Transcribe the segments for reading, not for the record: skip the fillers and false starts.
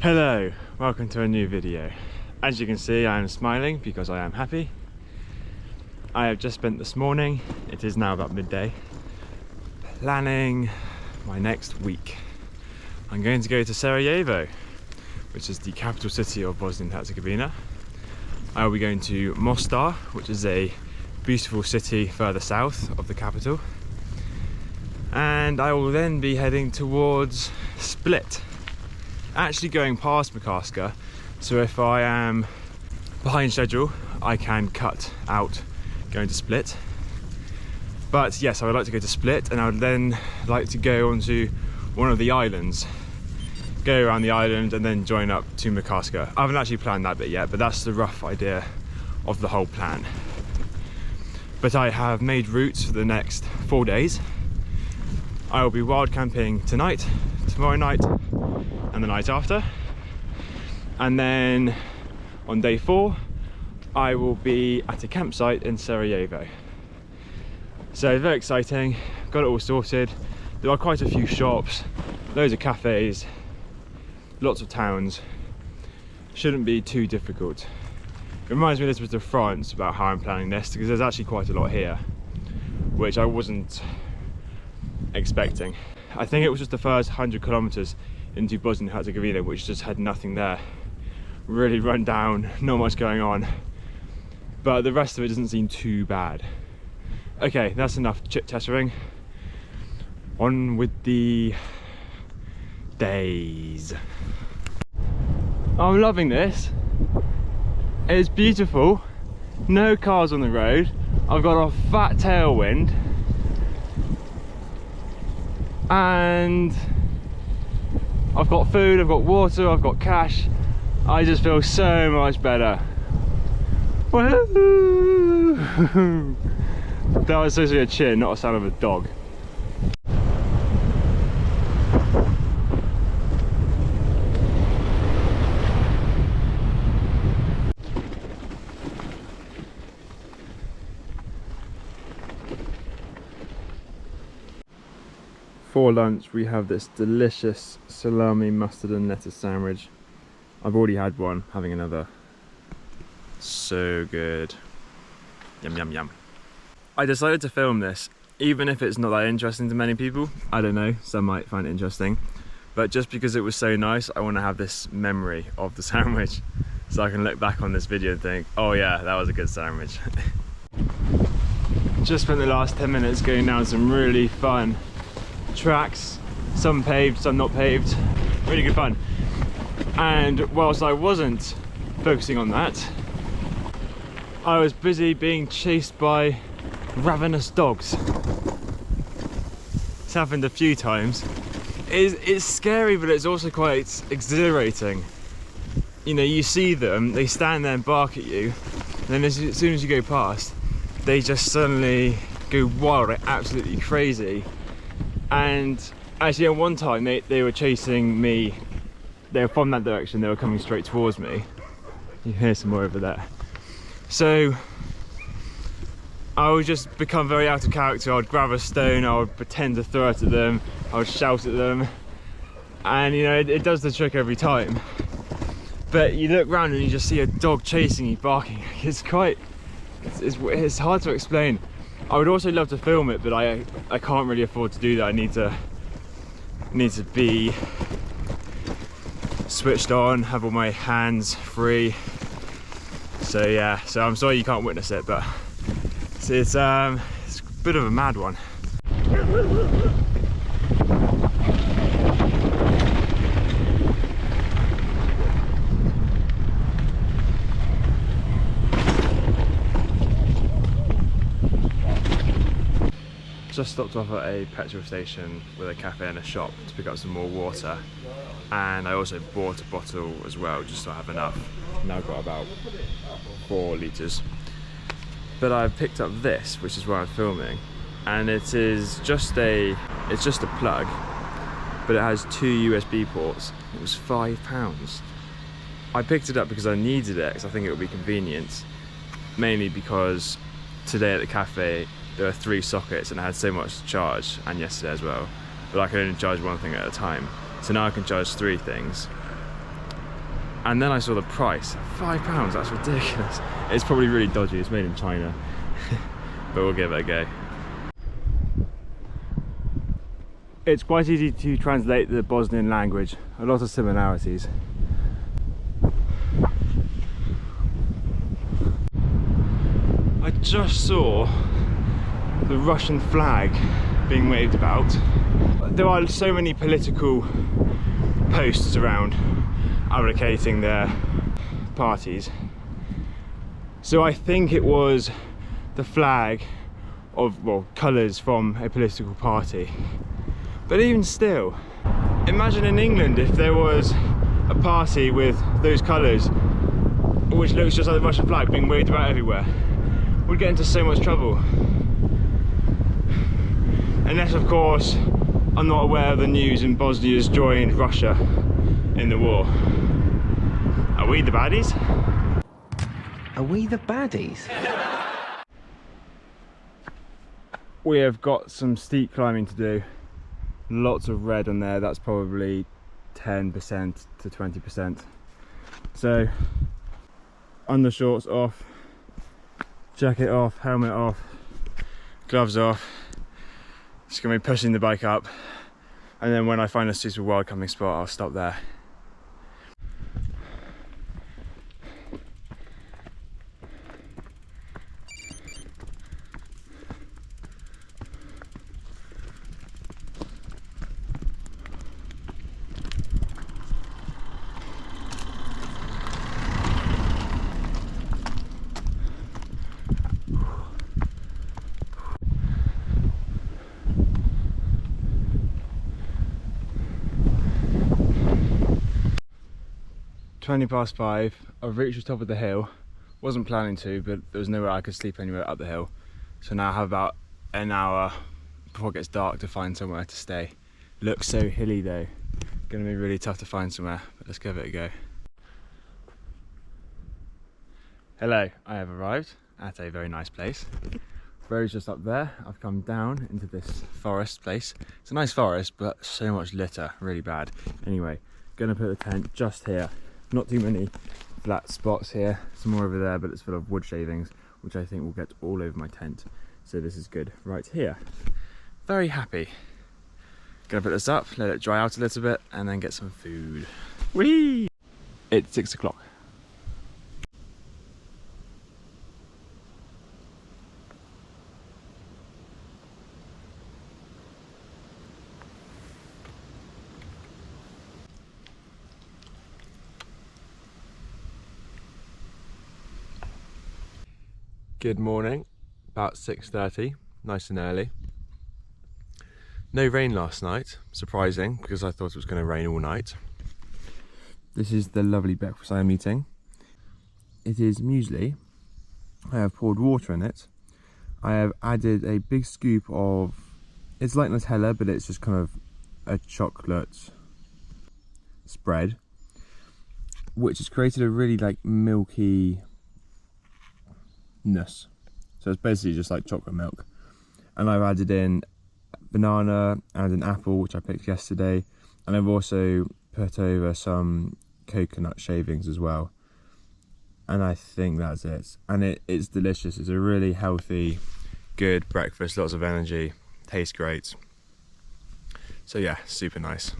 Hello, welcome to a new video. As you can see, I am smiling because I am happy. I have just spent this morning, it is now about midday, planning my next week. I'm going to go to Sarajevo, which is the capital city of Bosnia Herzegovina. I will be going to Mostar, which is a beautiful city further south of the capital. And I will then be heading towards Split, actually going past Makarska, so if I am behind schedule I can cut out going to Split. But yes, I would like to go to Split, and I would then like to go onto one of the islands, go around the island and then join up to Makarska. I haven't actually planned that bit yet, but that's the rough idea of the whole plan. But I have made routes for the next 4 days. I will be wild camping tonight, tomorrow night and the night after, and then on day 4 I will be at a campsite in Sarajevo. So very exciting, got it all sorted. There are quite a few shops, loads of cafes, lots of towns. Shouldn't be too difficult. It reminds me a little bit of France about how I'm planning this, because there's actually quite a lot here which I wasn't expecting. I think it was just the first 100 kilometers into Bosnia Herzegovina which just had nothing there, really run down, not much going on, but the rest of it doesn't seem too bad. Okay, that's enough chit-chattering. On with the days. I'm loving this. It's beautiful, no cars on the road, I've got a fat tailwind, and I've got food, I've got water, I've got cash. I just feel so much better. Woohoo! That was supposed to be a chin, not a sound of a dog. For lunch we have this delicious salami, mustard and lettuce sandwich. I've already had one, having another. So good. Yum yum yum. I decided to film this, even if it's not that interesting to many people. I don't know, some might find it interesting. But just because it was so nice, I want to have this memory of the sandwich, so I can look back on this video and think, oh yeah, that was a good sandwich. Just spent the last 10 minutes going down some really fun tracks, some paved, some not paved, really good fun. And whilst I wasn't focusing on that, I was busy being chased by ravenous dogs. It's happened a few times. It's scary, but it's also quite exhilarating. You know, you see them, they stand there and bark at you, and then as soon as you go past, they just suddenly go wild, like absolutely crazy. And actually at one time they were chasing me. They were from that direction, they were coming straight towards me. You hear some more over there. So I would just become very out of character. I would grab a stone, I would pretend to throw it at them, I would shout at them, and you know, it does the trick every time. But you look around and you just see a dog chasing you, barking. It's hard to explain. I would also love to film it, but I can't really afford to do that. I need to be switched on, have all my hands free. So yeah, so I'm sorry you can't witness it, but it's a bit of a mad one. Just stopped off at a petrol station with a cafe and a shop to pick up some more water, and I also bought a bottle as well just so I have enough. Now I've got about 4 litres. But I've picked up this, which is where I'm filming, and it's just a plug, but it has 2 USB ports. It was £5. I picked it up because I needed it, because I think it would be convenient, mainly because today at the cafe there were 3 sockets and I had so much to charge, and yesterday as well, but I could only charge one thing at a time. So now I can charge 3 things. And then I saw the price, £5, that's ridiculous. It's probably really dodgy, it's made in China, but we'll give it a go. It's quite easy to translate the Bosnian language, a lot of similarities. I just saw the Russian flag being waved about. There are so many political posts around advocating their parties. So I think it was the flag of, well, colours from a political party. But even still, imagine in England if there was a party with those colours, which looks just like the Russian flag, being waved about everywhere. We'd get into so much trouble. Unless, of course, I'm not aware of the news and Bosnia's joined Russia in the war. Are we the baddies? Are we the baddies? We have got some steep climbing to do. Lots of red on there, that's probably 10% to 20%. So, undershorts off, jacket off, helmet off, gloves off. Just gonna be pushing the bike up, and then when I find a suitable wild coming spot, I'll stop there. £5. I've reached the top of the hill. Wasn't planning to, but there was nowhere I could sleep anywhere up the hill. So now I have about an hour before it gets dark to find somewhere to stay. Looks so hilly though. Gonna be really tough to find somewhere, but let's give it a go. Hello, I have arrived at a very nice place. Road's just up there. I've come down into this forest place. It's a nice forest, but so much litter, really bad. Anyway, gonna put the tent just here. Not too many flat spots here, some more over there, but it's full of wood shavings, which I think will get all over my tent. So this is good right here. Very happy. Gonna put this up, let it dry out a little bit, and then get some food. Whee! It's 6 o'clock. Good morning, about 6:30, nice and early. No rain last night, surprising, because I thought it was going to rain all night. This is the lovely breakfast I am eating. It is muesli. I have poured water in it. I have added a big scoop of, it's like Nutella, but it's just kind of a chocolate spread, which has created a really like milky ness. So it's basically just like chocolate milk. And I've added in banana and an apple, which I picked yesterday, and I've also put over some coconut shavings as well. And I think that's it. And it's delicious. It's a really healthy, good breakfast, lots of energy, tastes great. So yeah, super nice.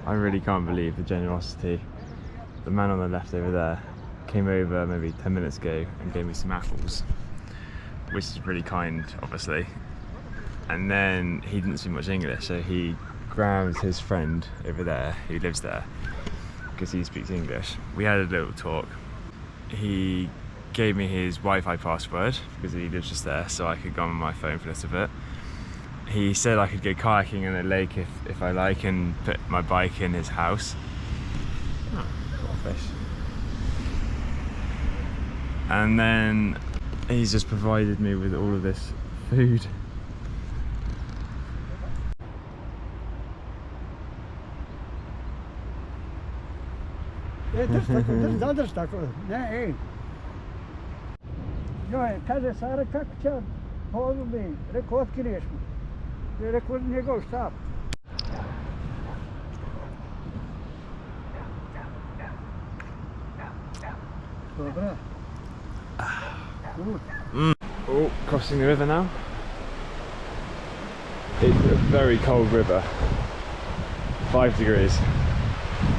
I really can't believe the generosity. The man on the left over there came over maybe 10 minutes ago and gave me some apples, which is really kind, obviously. And then he didn't speak much English, so he grabbed his friend over there who lives there because he speaks English. We had a little talk. He gave me his Wi-Fi password because he lives just there, so I could go on my phone for a little bit. He said I could go kayaking in the lake if I like, and put my bike in his house. Oh, got a fish. And then he's just provided me with all of this food. Zadrž tako, ne, ej. Joj, kaže Sara, kako će poljubi, rekao, otkineš mu. Rekao, njegov štap. Dobra. Oh, crossing the river now. It's a very cold river, 5 degrees,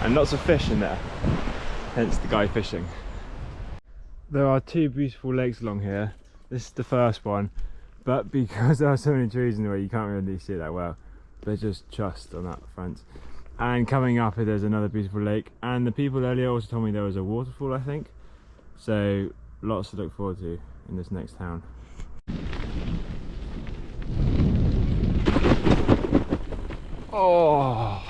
and lots of fish in there, hence the guy fishing. There are 2 beautiful lakes along here. This is the first one, but because there are so many trees in the way, you can't really see it that well. They're just on that front. And coming up, there's another beautiful lake, and the people earlier also told me there was a waterfall, I think. So lots to look forward to in this next town. Oh.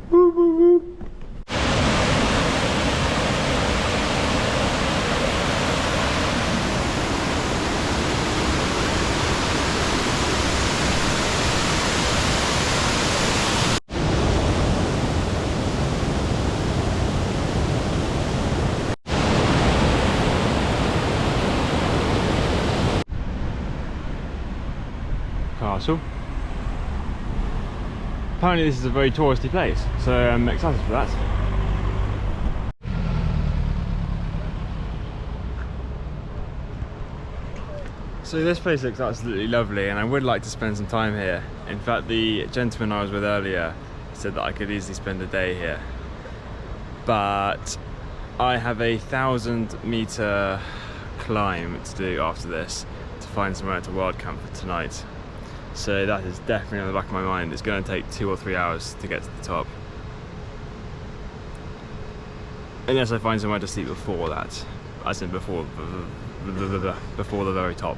Woo, woo, woo. Castle. Apparently this is a very touristy place, so I'm excited for that. So this place looks absolutely lovely, and I would like to spend some time here. In fact, the gentleman I was with earlier said that I could easily spend a day here, but I have a 1,000-meter climb to do after this to find somewhere to wild camp for tonight. So that is definitely on the back of my mind. It's going to take 2 or 3 hours to get to the top, unless I find somewhere to sleep before that, as in before the very top.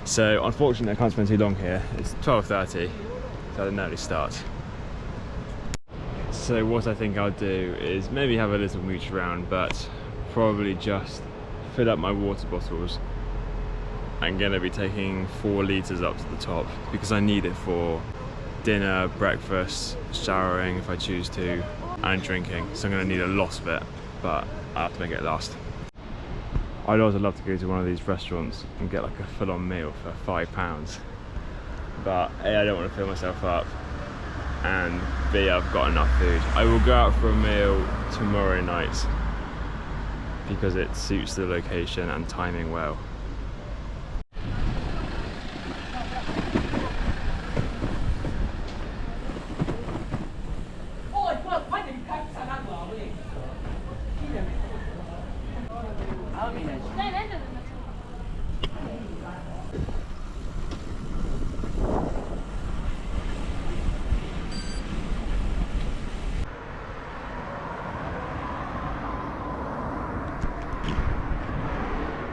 So unfortunately I can't spend too long here. It's 12:30, so an early start. So what I think I'll do is maybe have a little mooch around, but probably just fill up my water bottles. I'm going to be taking 4 litres up to the top because I need it for dinner, breakfast, showering if I choose to, and drinking. So I'm going to need a lot of it, but I have to make it last. I'd also love to go to one of these restaurants and get like a full-on meal for £5, but A, I don't want to fill myself up, and B, I've got enough food. I will go out for a meal tomorrow night because it suits the location and timing well.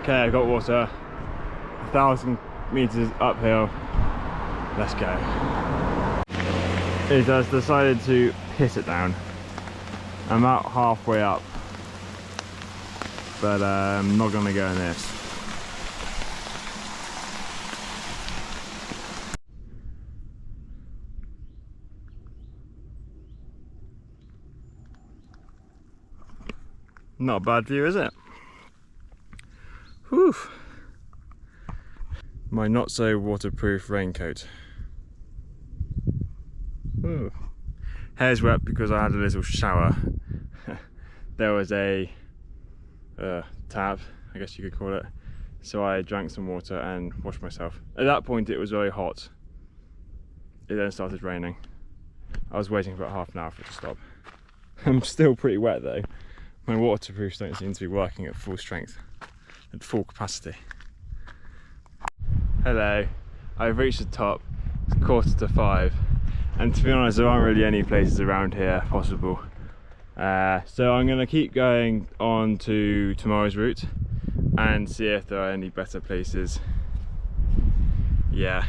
Okay, I've got water, 1,000 meters uphill, let's go. It has decided to piss it down. I'm about halfway up, but I'm not gonna go in this. Not a bad view, is it? Whew. My not so waterproof raincoat. Ooh. Hair's wet because I had a little shower. There was a tap, I guess you could call it. So I drank some water and washed myself. At that point it was very hot. It then started raining. I was waiting for about half an hour for it to stop. I'm still pretty wet though. My waterproofs don't seem to be working at full strength. At full capacity. Hello, I've reached the top. It's 4:45, and to be honest, there aren't really any places around here possible. So I'm going to keep going on to tomorrow's route and see if there are any better places. Yeah,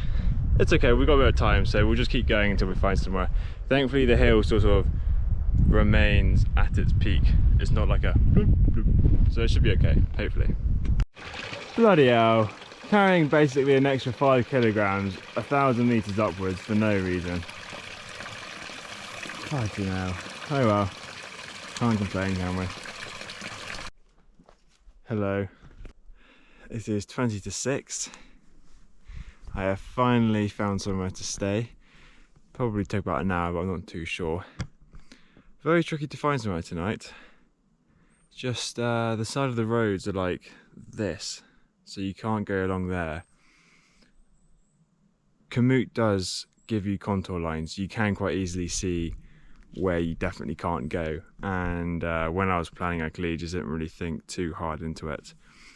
It's okay, we've got a bit of time, so we'll just keep going until we find somewhere. Thankfully the hill sort of remains at its peak. It's not like a bloop, bloop. So it should be okay, hopefully. Bloody hell. Carrying basically an extra 5 kilograms 1,000 meters upwards for no reason. Fucking hell. Oh well. Can't complain, can we? Hello. It is 20 to 6. I have finally found somewhere to stay. Probably took about an hour, but I'm not too sure. Very tricky to find somewhere tonight. Just the side of the roads are like this, so you can't go along there. Komoot does give you contour lines. You can quite easily see where you definitely can't go. And when I was planning Akli, just didn't really think too hard into it.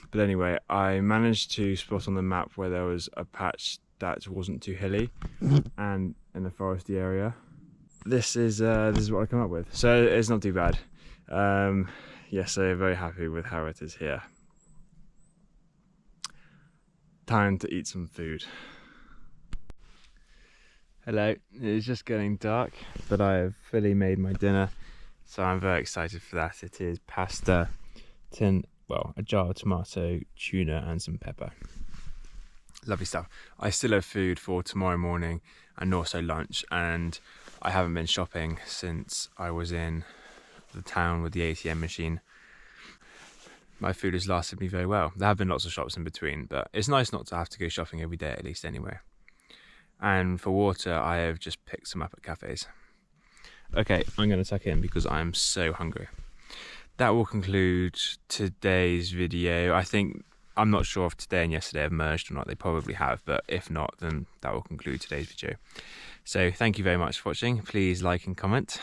But anyway, I managed to spot on the map where there was a patch that wasn't too hilly and in the foresty area. This is what I come up with. So it's not too bad. Yes, so very happy with how it is here. Time to eat some food. Hello, it is just getting dark, but I have fully made my dinner, so I'm very excited for that. It is pasta, a jar of tomato, tuna and some pepper. Lovely stuff. I still have food for tomorrow morning and also lunch, and I haven't been shopping since I was in the town with the ATM machine. My food has lasted me very well. There have been lots of shops in between, but it's nice not to have to go shopping every day, at least anyway. And for water, I have just picked some up at cafes. Okay, I'm going to tuck in because I'm so hungry. That will conclude today's video. I'm not sure if today and yesterday have merged or not. They probably have, but if not, then that will conclude today's video. So thank you very much for watching. Please like and comment,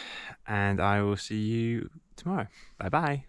and I will see you tomorrow. Bye bye.